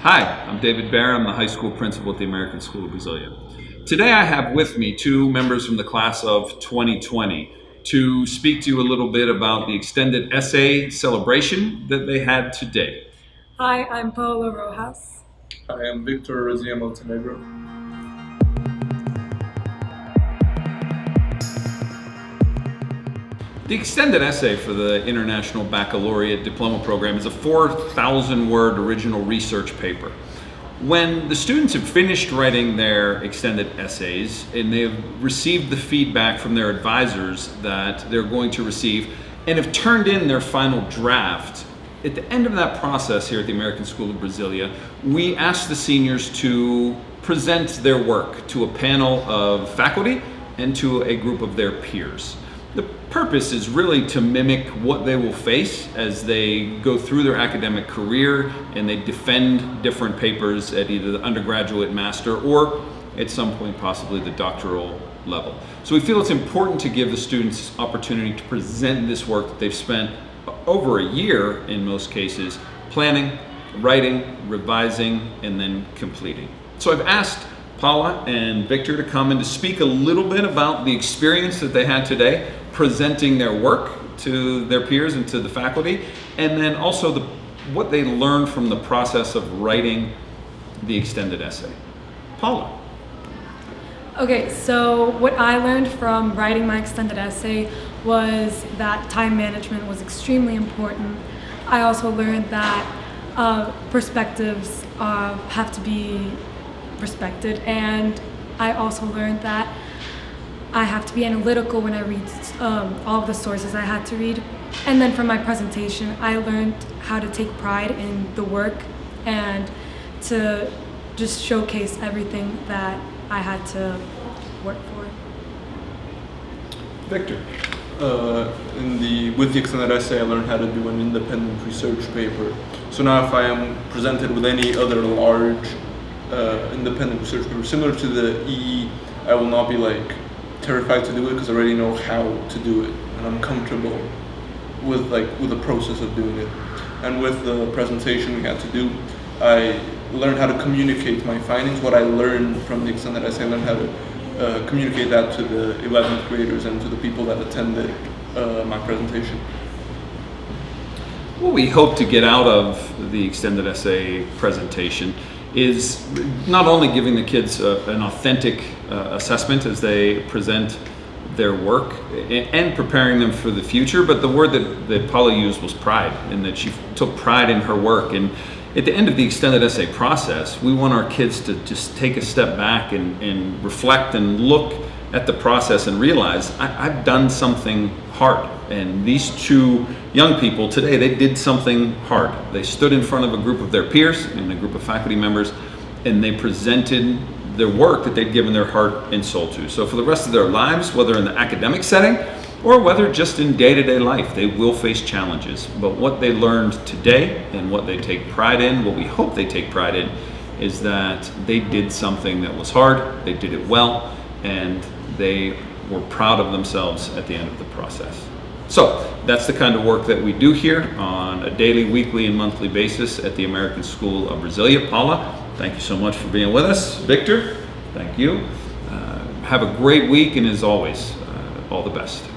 Hi, I'm David Bear. I'm the high school principal at the American School of Brasilia. Today I have with me two members from the class of 2020 to speak to you a little bit about the extended essay celebration that they had today. Hi, I'm Paulo Rojas. I am Victor Montenegro. The extended essay for the International Baccalaureate Diploma Program is a 4,000 word original research paper. When the students have finished writing their extended essays and they have received the feedback from their advisors that they're going to receive and have turned in their final draft, at the end of that process here at the American School of Brasilia, we ask the seniors to present their work to a panel of faculty and to a group of their peers. The purpose is really to mimic what they will face as they go through their academic career and they defend different papers at either the undergraduate, master, or at some point possibly the doctoral level. So we feel it's important to give the students opportunity to present this work that they've spent over a year in most cases planning, writing, revising, and then completing. So I've asked Paula and Victor to come and to speak a little bit about the experience that they had today presenting their work to their peers and to the faculty, and then also what they learned from the process of writing the extended essay. Paula. Okay, so what I learned from writing my extended essay was that time management was extremely important. I also learned that perspectives have to be respected, and I also learned that I have to be analytical when I read all of the sources I had to read. And then from my presentation, I learned how to take pride in the work and to just showcase everything that I had to work for. Victor. With the extended essay, I learned how to do an independent research paper. So now if I am presented with any other large independent research paper similar to the EE, I will not be terrified to do it because I already know how to do it and I'm comfortable with the process of doing it. And with the presentation we had to do, I learned how to communicate my findings. What I learned from the extended essay, I learned how to communicate that to the 11th graders and to the people that attended my presentation. What we hope to get out of the extended essay presentation is not only giving the kids an authentic assessment as they present their work and preparing them for the future, but the word that Paula used was pride, and that she took pride in her work. And at the end of the extended essay process, we want our kids to just take a step back and reflect and look at the process and realize I've done something hard. And these two young people today, they did something hard. They stood in front of a group of their peers and a group of faculty members, and they presented their work that they'd given their heart and soul to. So for the rest of their lives, whether in the academic setting or whether just in day-to-day life, they will face challenges. But what they learned today and what they take pride in, what we hope they take pride in, is that they did something that was hard, they did it well, and they were proud of themselves at the end of the process. So that's the kind of work that we do here on a daily, weekly, and monthly basis at the American School of Brasilia. Paula, thank you so much for being with us. Victor, thank you. Have a great week, and as always, all the best.